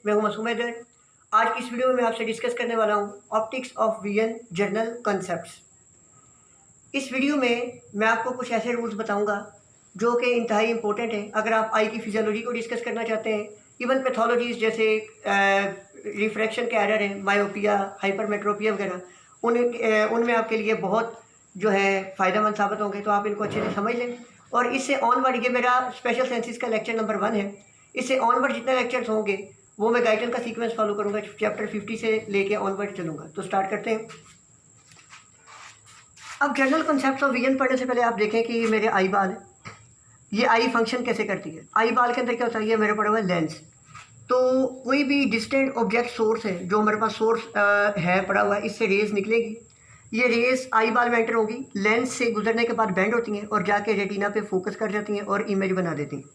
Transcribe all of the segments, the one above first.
मैं हूं मासूम हैदर। आज की इस वीडियो में मैं आपसे डिस्कस करने वाला हूं optics of vision journal concepts. इस वीडियो में मैं आपको कुछ ऐसे रूल्स बताऊंगा जो कि इंतहाई इंपॉर्टेंट है अगर आप आई की फिजियोलॉजी को डिस्कस करना चाहते हैं। इवन पैथोलॉजीज जैसे रिफ्रैक्शन के एरर हैं, मायोपिया, हाइपरमेट्रोपिया वगैरह, उनमें आपके लिए बहुत जो है फ़ायदेमंद साबित होंगे, तो आप इनको अच्छे से समझ लें। और इससे ऑनवर्ड, ये मेरा स्पेशल सेंसिस का लेक्चर नंबर 1 है। इससे ऑनवर्ड जितने लेक्चर्स होंगे वो मैं गाइडन का सीक्वेंस फॉलो करूँगा, चैप्टर 50 से लेके ऑनवर्ड चलूँगा। तो स्टार्ट करते हैं। अब जर्नल कॉन्सेप्ट्स ऑफ विजन पढ़ने से पहले आप देखें कि मेरे आई बाल है, ये आई फंक्शन कैसे करती है। आई बाल के अंदर क्या होता है, ये मेरे पड़ा हुआ है लेंस। तो कोई भी डिस्टेंट ऑब्जेक्ट सोर्स है जो हमारे पास सोर्स है पड़ा हुआ है, इससे रेज निकलेगी। ये रेस आई बाल में एंटर होगी, लेंस से गुजरने के बाद बेंड होती हैं और जाके रेटिना पे फोकस कर जाती हैं और इमेज बना देती हैं।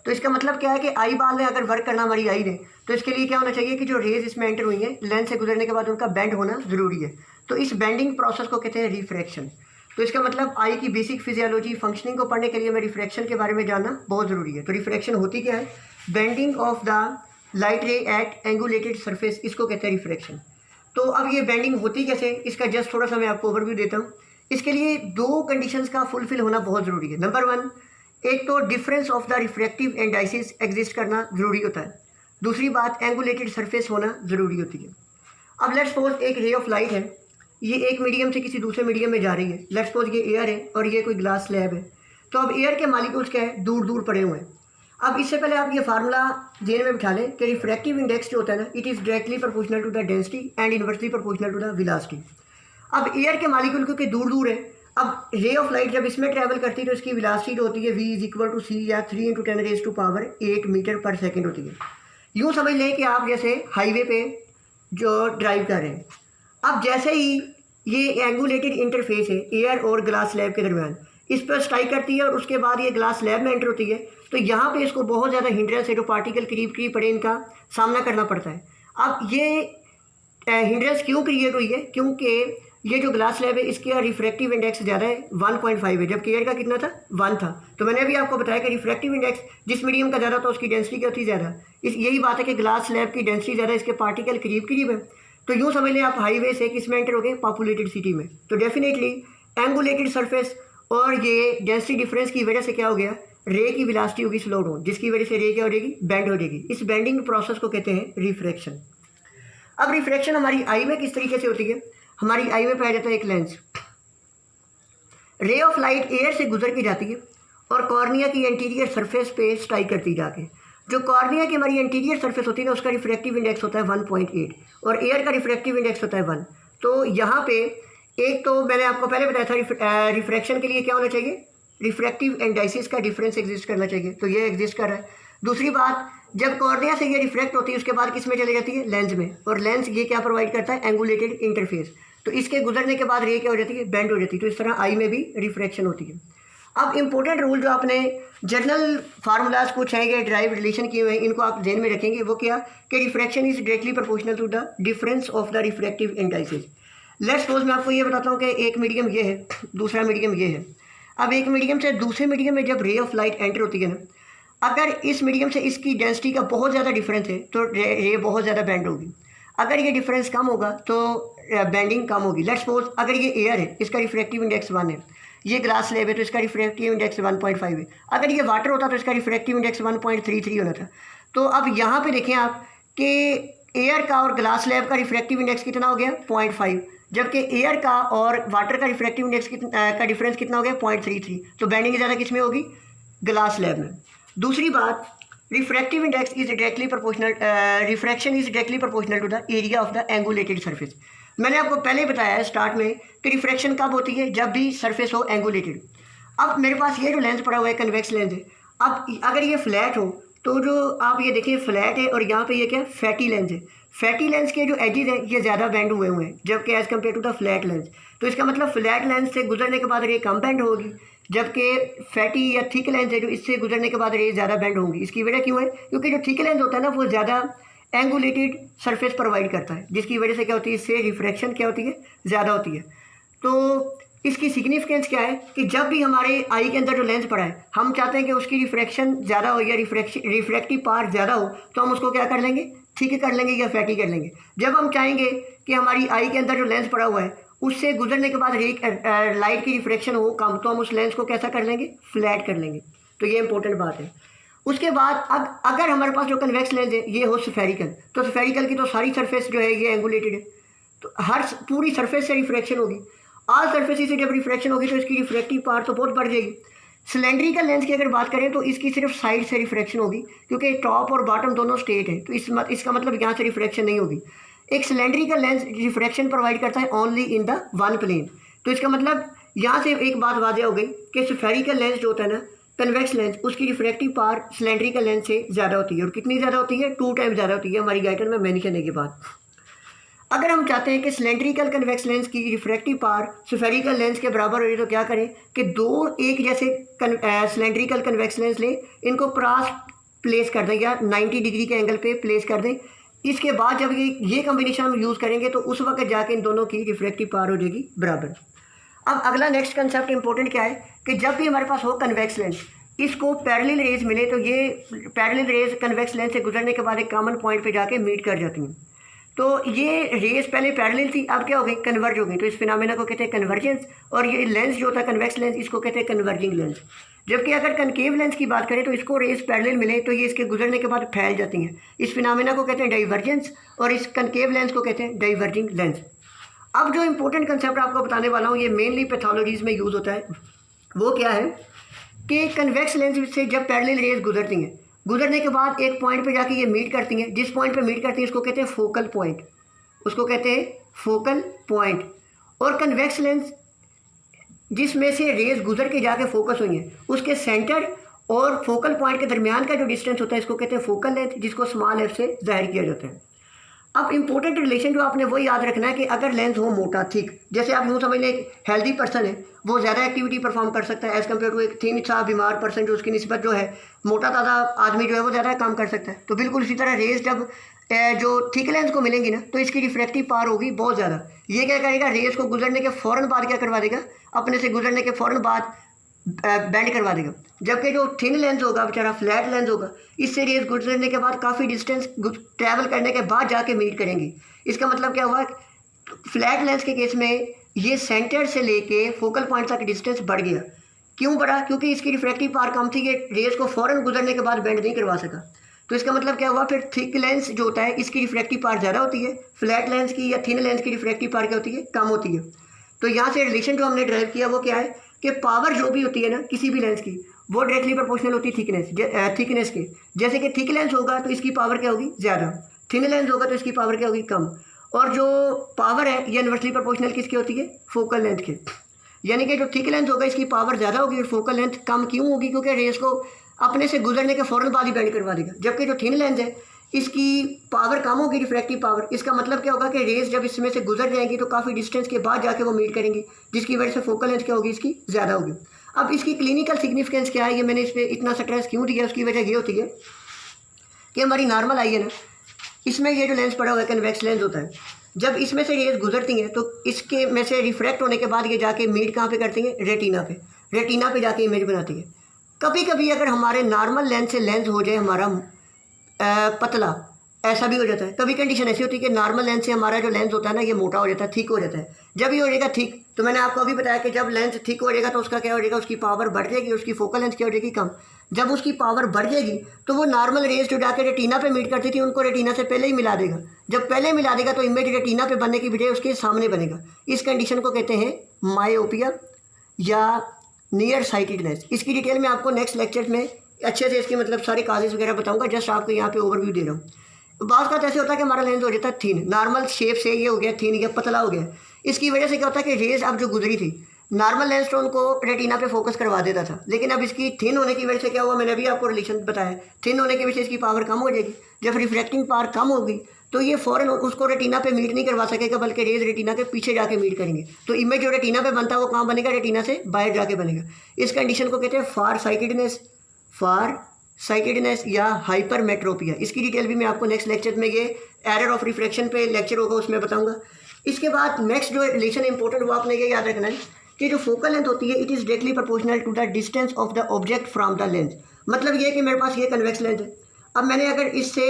तो इसका मतलब क्या है कि आई बाल ने अगर वर्क करना हमारी आई ने, तो इसके लिए क्या होना चाहिए कि जो रेज इसमें एंटर हुई हैं लेंस से गुजरने के बाद उनका बेंड होना ज़रूरी है। तो इस बेंडिंग प्रोसेस को कहते हैं रिफ्रैक्शन। तो इसका मतलब आई की बेसिक फिजियोलॉजी फंक्शनिंग को पढ़ने के लिए मैं रिफ्रैक्शन के बारे में जानना बहुत ज़रूरी है। तो रिफ्रैक्शन होती क्या है? Bending of the light ray at angulated surface, इसको कहते हैं रिफ्रैक्शन। तो अब ये बेंडिंग होती कैसे, इसका जस्ट थोड़ा सा मैं आपको ओवरव्यू देता हूँ। इसके लिए 2 कंडीशंस का फुलफिल होना बहुत ज़रूरी है। नंबर 1, एक तो difference of the refractive indices exist करना ज़रूरी होता है। दूसरी बात, एंगुलेटेड सरफेस होना ज़रूरी होती है। अब लेट्स सपोज एक रे ऑफ लाइट है, ये एक मीडियम से किसी दूसरे मीडियम में जा रही है। लेट्स सपोज ये एयर है और ये कोई ग्लास स्लैब है। तो अब एयर के मॉलिक्यूल्स क्या है, दूर दूर पड़े हुए हैं। अब इससे पहले आप ये फार्मूला जेन में बिठा लें कि रिफ्रैक्टिव इंडेक्स जो होता है ना, it is directly proportional to the density and inversely proportional to the velocity. अब एयर के मॉलिक्यूल क्योंकि दूर दूर है, अब रे ऑफ लाइट जब इसमें ट्रैवल करती है तो इसकी वेलोसिटी जो होती है v = c या 3 × 10⁸ मीटर पर सेकेंड होती है। यूँ समझ लें कि आप जैसे हाईवे पे जो ड्राइव कर रहे हैं, अब जैसे ही ये एंगुलेटेड इंटरफेस है एयर और ग्लास स्लैब के दरमियान, इस पर स्ट्राइक करती है और उसके बाद ये ग्लास स्लैब में एंटर होती है, तो यहाँ पे इसको बहुत ज़्यादा हिंड्रेंस है, जो पार्टिकल करीब करीब पड़े इनका सामना करना पड़ता है। अब ये हिंड्रेंस क्यों क्रिएट हुई है? क्योंकि ये जो ग्लास स्लैब है इसका रिफ्रैक्टिव इंडेक्स ज़्यादा है, 1.5 है, जबकि एयर का कितना था, 1 था। तो मैंने अभी आपको बताया कि रिफ्रैक्टिव इंडेक्स जिस मीडियम का ज़्यादा था उसकी डेंसिटी क्या होती ज़्यादा। यही बात है कि ग्लास स्लैब की डेंसिटी ज़्यादा, इसके पार्टिकल करीब करीब है। तो यूँ समझ लें आप हाईवे से किस में एंटर हो गए, पॉपुलेटेड सिटी में। तो डेफिनेटली एंगुलेटेड सरफेस और ये डेंसिटी डिफरेंस की वजह से क्या हो गया, रे की वेलोसिटी होगी स्लो डाउन, जिसकी वजह से रे क्या हो जाएगी, बेंड हो जाएगी। इस बेंडिंग प्रोसेस को कहते हैं रिफ्रैक्शन। अब रिफ्रैक्शन हमारी आई में किस तरीके से होती है? हमारी आई में पाया जाता है एक lens, ray of light air से गुजर के जाती है और कॉर्निया की एंटीरियर सरफेस पे स्ट्राइक करती जाके। जो कॉर्निया की हमारी एंटीरियर सरफेस होती है ना, उसका रिफ्रैक्टिव इंडेक्स होता है 1.8 और एयर का रिफ्रैक्टिव इंडेक्स होता है 1। तो यहाँ पे एक तो मैंने आपको पहले बताया था रिफ्रैक्शन के लिए क्या होना चाहिए, रिफ्रैक्टिव इंडाइसिस का डिफरेंस एग्जिस्ट करना चाहिए, तो ये एग्जिस्ट कर रहा है। दूसरी बात, जब कॉर्निया से ये रिफ्रैक्ट होती है उसके बाद किस में चली जाती है, लेंस में, और लेंस ये क्या प्रोवाइड करता है, एंगुलेटेड इंटरफेस। तो इसके गुजरने के बाद रे क्या हो जाती है, बेंड हो जाती है। तो इस तरह आई में भी रिफ्रैक्शन होती है। अब इंपॉर्टेंट रूल जो आपने जर्नल फार्मूलाज कुछ हैं ये ड्राइव रिलेशन किए हुए हैं, इनको आप ध्यान में रखेंगे। वो क्या कि refraction is directly proportional to the difference of the refractive indices. Let's suppose मैं आपको ये बताता हूँ कि एक मीडियम ये है, दूसरा मीडियम ये है। अब एक मीडियम से दूसरे मीडियम में जब रे ऑफ लाइट एंटर होती है ना, अगर इस मीडियम से इसकी डेंसिटी का बहुत ज़्यादा डिफरेंस है तो रे बहुत ज़्यादा बेंड होगी। अगर ये डिफरेंस कम होगा तो बेंडिंग कम होगी। लेट्स सपोज अगर ये एयर है, इसका रिफ्रैक्टिव इंडेक्स 1 है, ये ग्लास स्लैब है तो इसका रिफ्रैक्टिव इंडेक्स 1.5 है। अगर ये वाटर होता तो इसका रिफ्रैक्टिव इंडेक्स 1.33 होना था। तो अब यहाँ पे देखें आप कि एयर का और ग्लास स्लैब का रिफ्रैक्टिव इंडेक्स कितना हो गया, 0.5, जबकि एयर का और वाटर का रिफ्रैक्टिव इंडेक्स का डिफरेंस कितना हो गया, 0.33। तो बेंडिंग ज़्यादा किस में होगी, ग्लास स्लैब में। दूसरी बात, refractive index is directly proportional, refraction is directly proportional to the area of the angulated surface. मैंने आपको पहले ही बताया है स्टार्ट में कि रिफ्रैक्शन कब होती है, जब भी सरफेस हो एंगुलेटेड। अब मेरे पास ये जो लेंस पड़ा हुआ है कन्वेक्स लेंस है। अब अगर ये फ्लैट हो तो जो आप ये देखिए फ्लैट है और यहाँ पे ये क्या फैटी लेंस है। फैटी लेंस के जो एजेस हैं ये ज़्यादा बेंड हुए हुए हैं जबकि as compare to the flat lens. तो इसका मतलब फ्लैट लेंस से गुजरने के बाद रे कम बेंड होगी, जबकि फैटी या थिक लेंस है जो इससे गुजरने के बाद रे ज़्यादा बेंड होंगी। इसकी वजह क्यों है? क्योंकि जो थिक लेंस होता है ना वो ज़्यादा एंगुलेटेड सरफेस प्रोवाइड करता है, जिसकी वजह से क्या होती है, इससे रिफ्रैक्शन क्या होती है, ज़्यादा होती है। तो इसकी सिग्निफिकेंस क्या है कि जब भी हमारे आई के अंदर जो लेंस पड़ा है हम चाहते हैं कि उसकी रिफ्रैक्शन ज़्यादा हो या रिफ्रैक्टिव पावर ज़्यादा हो, तो हम उसको क्या कर लेंगे, थिक कर लेंगे या फैटी कर लेंगे। जब हम चाहेंगे कि हमारी आई के अंदर जो लेंस पड़ा हुआ है उससे गुजरने के बाद लाइट की रिफ्रैक्शन हो कम, तो हम उस लेंस को कैसा कर लेंगे, फ्लैट कर लेंगे। तो ये इंपॉर्टेंट बात है। उसके बाद अगर हमारे पास जो कन्वेक्स लेंस है ये हो स्फेरिकल, तो स्फेरिकल की तो सारी सरफेस जो है ये एंगुलेटेड है, तो हर पूरी सरफेस से रिफ्रैक्शन होगी। ऑल सरफेस से जब रिफ्रैक्शन होगी तो इसकी रिफ्रैक्टिव पावर तो बहुत बढ़ जाएगी। सिलेंड्रिकल लेंस की अगर बात करें तो इसकी सिर्फ साइड से रिफ्रैक्शन होगी, क्योंकि टॉप और बॉटम दोनों स्ट्रेट है, तो इसका मतलब यहाँ से रिफ्रैक्शन नहीं होगी। एक सिलेंड्रिकल लेंस रिफ्रैक्शन प्रोवाइड करता है only in the one plane. तो इसका मतलब यहाँ से एक बात वाज़ेह हो गई कि स्फेरिकल लेंस जो होता है ना, कन्वेक्स लेंस, उसकी रिफ्रैक्टिव पावर सिलेंड्रिकल लेंस से ज़्यादा होती है। और कितनी ज़्यादा होती है, 2 टाइम ज़्यादा होती है हमारी गाइडर में मेंशन करने के बाद। अगर हम चाहते हैं कि सिलेंड्रिकल कन्वेक्स लेंस की रिफ्रैक्टिव पावर स्फेरिकल लेंस के बराबर हो जाए तो क्या करें कि दो एक जैसे सिलेंड्रिकल कन्वेक्स लेंस लें, इनको क्रॉस प्लेस कर दें या 90 डिग्री के एंगल पे प्लेस कर दें। इसके बाद जब ये कम्बिनेशन हम यूज़ करेंगे तो उस वक्त जाके इन दोनों की रिफ्रैक्टिव पावर हो जाएगी बराबर। अब अगला नेक्स्ट कंसेप्ट इंपॉर्टेंट क्या है कि जब भी हमारे पास हो कन्वेक्स लेंस, इसको पैरेलल रेज मिले तो ये पैरेलल रेज कन्वेक्स लेंस से गुजरने के बाद एक कॉमन पॉइंट पे जाके मीट कर जाती हैं। तो ये रेज पहले पैरेलल थी, अब क्या हो गई, कन्वर्ज हो गई। तो इस फिनोमेना को कहते हैं कन्वर्जेंस। और ये लेंस जो होता है कन्वेक्स लेंस, इसको कहते हैं कन्वर्जिंग लेंस। जबकि अगर कनकेव लेंस की बात करें तो इसको रेज पैरेलल मिले तो ये इसके गुजरने के बाद फैल जाती हैं। इस फिनोमेना को कहते हैं डाइवर्जेंस और इस कनकेव लेंस को कहते हैं डाइवर्जिंग लेंस। अब जो इंपॉर्टेंट कंसेप्ट आपको बताने वाला हूँ, ये मेनली पैथोलॉजीज में यूज़ होता है। वो क्या है कि कन्वेक्स लेंस से जब पैरेलल रेज गुजरती हैं, गुजरने के बाद एक पॉइंट पे जाके ये मीट करती हैं। जिस पॉइंट पे मीट करती हैं उसको कहते हैं फोकल पॉइंट, उसको कहते हैं फोकल पॉइंट। और कन्वेक्स लेंस जिसमें से रेज गुजर के जाके फोकस हुई हैं, उसके सेंटर और फोकल पॉइंट के दरमियान का जो डिस्टेंस होता है इसको कहते हैं फोकल लेंथ, जिसको स्मॉल एफ से जाहिर किया जाता है। अब इंपॉर्टेंट रिलेशन जो आपने वो याद रखना है कि अगर लेंस हो मोटा थिक, जैसे आप यूँ समझ लें एक हेल्दी पर्सन है वो ज़्यादा एक्टिविटी परफॉर्म कर सकता है एज़ कम्पेयर टू एक थिन सा बीमार पर्सन जो उसकी निस्बत जो है मोटा ताज़ा आदमी जो है वो ज़्यादा काम कर सकता है। तो बिल्कुल इसी तरह रेज जब जो थिक लेंस को मिलेंगी ना तो इसकी रिफ्रैक्टिव पावर होगी बहुत ज़्यादा। ये क्या करेगा, रेज को गुजरने के फ़ौरन बाद क्या करवा देगा, अपने से गुजरने के फ़ौरन बाद बैंड करवा देगा। जबकि जो थिन लेंस होगा बेचारा फ्लैट लेंस होगा, इससे रेज गुजरने के बाद काफ़ी डिस्टेंस ट्रैवल करने के बाद जाके मीट करेंगी। इसका मतलब क्या हुआ, फ्लैट लेंस के केस में ये सेंटर से लेके फोकल पॉइंट तक डिस्टेंस बढ़ गया। क्यों बढ़ा, क्योंकि इसकी रिफ्रैक्टिव पावर कम थी, ये रेज को फ़ौरन गुजरने के बाद बेंड नहीं करवा सका। तो इसका मतलब क्या हुआ, फिर थिक लेंस जो होता है इसकी रिफ्रैक्टिव पावर ज़्यादा होती है, फ्लैट लेंस की या थिन लेंस की रिफ्रैक्टिव पावर क्या होती है, कम होती है। तो यहाँ से रिलेशन जो हमने ड्राइव किया वो क्या है कि पावर जो भी होती है ना किसी भी लेंस की, वो डायरेक्टली प्रोपोर्शनल होती है थिकनेस के। जैसे कि थिक लेंस होगा तो इसकी पावर क्या होगी, ज़्यादा, थिन लेंस होगा तो इसकी पावर क्या होगी, कम। और जो पावर है ये इनवर्सली प्रोपोर्शनल किसकी होती है, फोकल लेंथ के। यानी कि जो थिक लेंथ होगा इसकी पावर ज़्यादा होगी और फोकल लेंथ कम। क्यों होगी, क्योंकि रेस को अपने से गुजरने के फ़ौरन बाद ही बैंड करवा देगा। जबकि जो थिन लेंस है इसकी पावर कम होगी, रिफ्रैक्टिव पावर। इसका मतलब क्या होगा कि रेस जब इसमें से गुजर जाएंगी तो काफ़ी डिस्टेंस के बाद जाके वो मीट करेंगी, जिसकी वजह से फोकल लेंथ क्या होगी, इसकी ज़्यादा होगी। अब इसकी क्लिनिकल सिग्निफिकेंस क्या है, ये मैंने इस पर इतना स्ट्रेस क्यों दिया, उसकी वजह ये होती है कि हमारी नॉर्मल आई है ना, इसमें ये जो लेंस पड़ा हुआ है कन्वेक्स लेंस होता है, जब इसमें से रेस गुजरती हैं तो इसके में से रिफ्रैक्ट होने के बाद ये जाके मीट कहाँ पे करती हैं, रेटिना पे। रेटिना पे जाके इमेज बनाती है। कभी कभी अगर हमारे नॉर्मल लेंस से लेंस हो जाए हमारा पतला, ऐसा भी हो जाता है। कभी कंडीशन ऐसी होती है कि नॉर्मल लेंस से हमारा जो लेंस होता है ना ये मोटा हो जाता है, थिक हो जाता है। जब ये हो जाएगा थिक, तो मैंने आपको अभी बताया कि जब लेंस थिक हो जाएगा तो उसका क्या हो जाएगा, उसकी पावर बढ़ जाएगी, उसकी फोकल लेंथ क्या हो जाएगी, कम। जब उसकी पावर बढ़ जाएगी तो वो नॉर्मल रेस जो जाकर रेटिना पे मीट करती थी उनको रेटिना से पहले ही मिला देगा। जब पहले मिला देगा तो इमेज रेटिना पे बनने की बजाय उसके सामने बनेगा। इस कंडीशन को कहते हैं मायोपिया या नियर साइटेडनेस। इसकी डिटेल में आपको नेक्स्ट लेक्चर में अच्छे से इसके मतलब सारे काजेस वगैरह बताऊंगा, जस्ट आपको यहाँ पे ओवरव्यू दे रहा हूँ। बात का ऐसे होता है कि हमारा लेंस हो जाता है थिन, नॉर्मल शेप से ये हो गया थिन या पतला हो गया। इसकी वजह से क्या होता है कि रेस अब जो गुजरी थी नॉर्मल लेंस तो उनको रेटिना पे फोकस करवा देता था, लेकिन अब इसकी थिन होने की वजह से क्या हुआ, मैंने अभी आपको रिलेशन बताया, थिन होने की वजह से इसकी पावर कम हो जाएगी। जब रिफ्रैक्टिंग पावर कम होगी तो ये फ़ौरन उसको रेटिना पे मीट नहीं करवा सकेगा, बल्कि रेज रेटिना के पीछे जाके मीट करेंगे। तो इमेज जो रेटिना पे बनता है वो कहाँ बनेगा, रेटिना से बाहर जाके बनेगा। इस कंडीशन को कहते हैं फार साइटेडनेस या हाइपरमेट्रोपिया। इसकी डिटेल भी मैं आपको नेक्स्ट लेक्चर में, ये एरर ऑफ रिफ्रैक्शन पे लेक्चर होगा उसमें बताऊंगा। इसके बाद नेक्स्ट जो रिलेशन इंपॉर्टेंट वो आपने ये याद रखना है कि जो फोकल लेंथ होती है it is directly proportional to the distance of the object from the lens. मतलब ये कि मेरे पास ये कन्वेक्स लेंस है, अब मैंने अगर इससे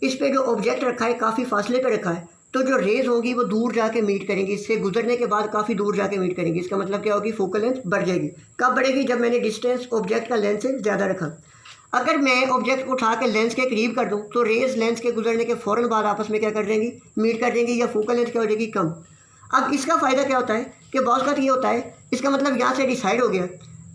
इस पे जो ऑब्जेक्ट रखा है काफ़ी फासले पे रखा है, तो जो रेज होंगी वो दूर जाके मीट करेंगी, इससे गुजरने के बाद काफ़ी दूर जाके मीट करेंगी। इसका मतलब क्या होगी, फोकल लेंथ बढ़ जाएगी। कब बढ़ेगी, जब मैंने डिस्टेंस ऑब्जेक्ट का लेंथ से ज़्यादा रखा। अगर मैं ऑब्जेक्ट को उठा के लेंस के करीब कर दूं तो रेज लेंस के गुजरने के फ़ौरन बाद आपस में क्या कर देंगी, मीट कर देंगी, या फोकल लेंथ क्या हो जाएगी, कम। अब इसका फ़ायदा क्या होता है कि बहुत बार ये होता है, इसका मतलब यहाँ से डिसाइड हो गया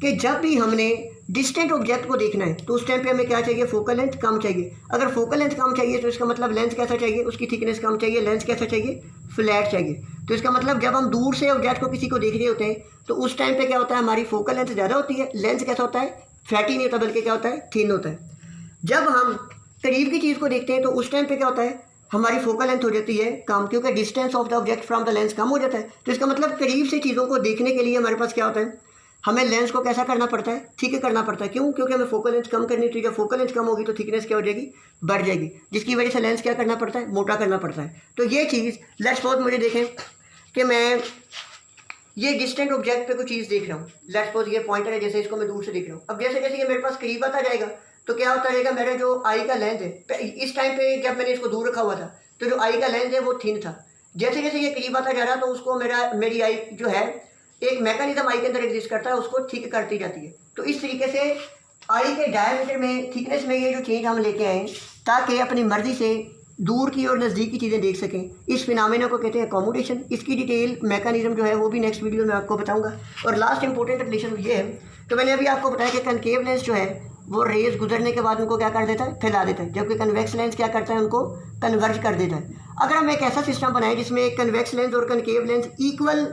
कि जब भी हमने डिस्टेंट ऑब्जेक्ट को देखना है तो उस टाइम पे हमें क्या चाहिए, फोकल लेंथ कम चाहिए। अगर फोकल लेंथ कम चाहिए तो इसका मतलब लेंस कैसा चाहिए, उसकी थिकनेस कम चाहिए, लेंस कैसा चाहिए, फ्लैट चाहिए। तो इसका मतलब जब हम दूर से ऑब्जेक्ट को किसी को देख रहे होते हैं तो उस टाइम पे क्या होता है, हमारी फोकल लेंथ ज़्यादा होती है, लेंस कैसा होता है, फैटी नहीं होता बल्कि क्या होता है, थिन होता है। जब हम करीब की चीज़ को देखते हैं तो उस टाइम पे क्या होता है, हमारी फोकल लेंथ हो जाती है कम, क्योंकि distance of the object from the lens कम हो जाता है। तो इसका मतलब करीब से चीज़ों को देखने के लिए हमारे पास क्या होता है, हमें लेंस को कैसा करना पड़ता है, ठीक है करना पड़ता है। क्यों, क्योंकि हमें फोकल लेंथ कम करनी थी। जब फोकल लेंथ कम होगी तो थिकनेस क्या हो जाएगी, बढ़ जाएगी, जिसकी वजह से लेंस क्या करना पड़ता है, मोटा करना पड़ता है। तो ये चीज़ लेट्स सपोज मुझे देखें कि मैं ये डिस्टेंट ऑब्जेक्ट पे कोई चीज़ देख रहा हूँ, लेट्स सपोज ये पॉइंटर है, जैसे इसको मैं दूर से देख रहा हूँ। अब जैसे जैसे ये मेरे पास करीब आता जाएगा तो क्या होता रहेगा, मेरा जो आई का लेंथ है, इस टाइम पे जब मैंने इसको दूर रखा हुआ था तो जो आई का लेंथ है वो थिन था। जैसे जैसे ये करीब आता जा रहा तो उसको मेरी आई जो है, एक मैकेनिज्म आई के अंदर एग्जिस्ट करता है, उसको थिक करती जाती है। तो इस तरीके से आई के डायमीटर में, थिकनेस में ये जो चेंज हम लेके आए ताकि अपनी मर्जी से दूर की और नज़दीक की चीज़ें देख सकें, इस फिनोमेना को कहते हैं अकोमोडेशन। इसकी डिटेल मैकेनिज्म जो है वो भी नेक्स्ट वीडियो में आपको बताऊंगा। और लास्ट इंपॉर्टेंट रिलेशन ये है, तो मैंने अभी आपको बताया कि कनकेव लेंस जो है वो रेज गुजरने के बाद उनको क्या कर देता है, फैला देता है, जबकि कन्वेक्स लेंस क्या करता है, उनको कन्वर्ज कर देता है। अगर हम एक ऐसा सिस्टम बनाएं जिसमें कन्वेक्स लेंस और कनकेव लेंस इक्वल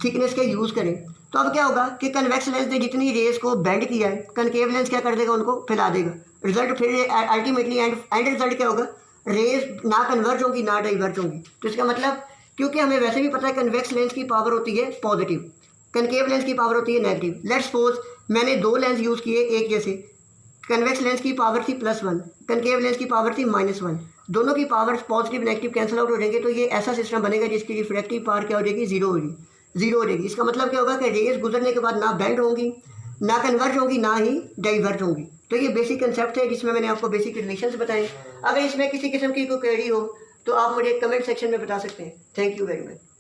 थिकनेस के यूज़ करें, तो अब क्या होगा कि कन्वेक्स लेंस ने जितनी रेज को बेंड किया है, कनकेव लेंस क्या कर देगा, उनको फैला देगा। रिजल्ट फिर अल्टीमेटली एंड रिजल्ट क्या होगा, रेज ना कन्वर्ज होंगी ना डाइवर्ज होंगी। तो इसका मतलब, क्योंकि हमें वैसे भी पता है कन्वेक्स लेंस की पावर होती है पॉजिटिव, कनकेव लेंस की पावर होती है नेगेटिव। लेट्स सपोज मैंने दो लेंस यूज़ किए एक जैसे, कन्वेक्स लेंस की पावर थी +1, कनकेव लेंस की पावर थी -1, दोनों की power positive negative cancel out हो जाएंगे। तो ये ऐसा सिस्टम बनेगा जिसकी रिफ्रैक्टिव पावर क्या हो जाएगी, जीरो हो जाएगी। इसका मतलब क्या होगा कि रेज गुजरने के बाद ना बेंड होंगी, ना कन्वर्ज होंगी, ना ही डाइवर्ज होंगी। तो ये बेसिक कंसेप्ट है जिसमें मैंने आपको बेसिक रिलेशंस बताए। अगर इसमें किसी किस्म की कोई क्वेरी हो तो आप मुझे कमेंट सेक्शन में बता सकते हैं। Thank you very much.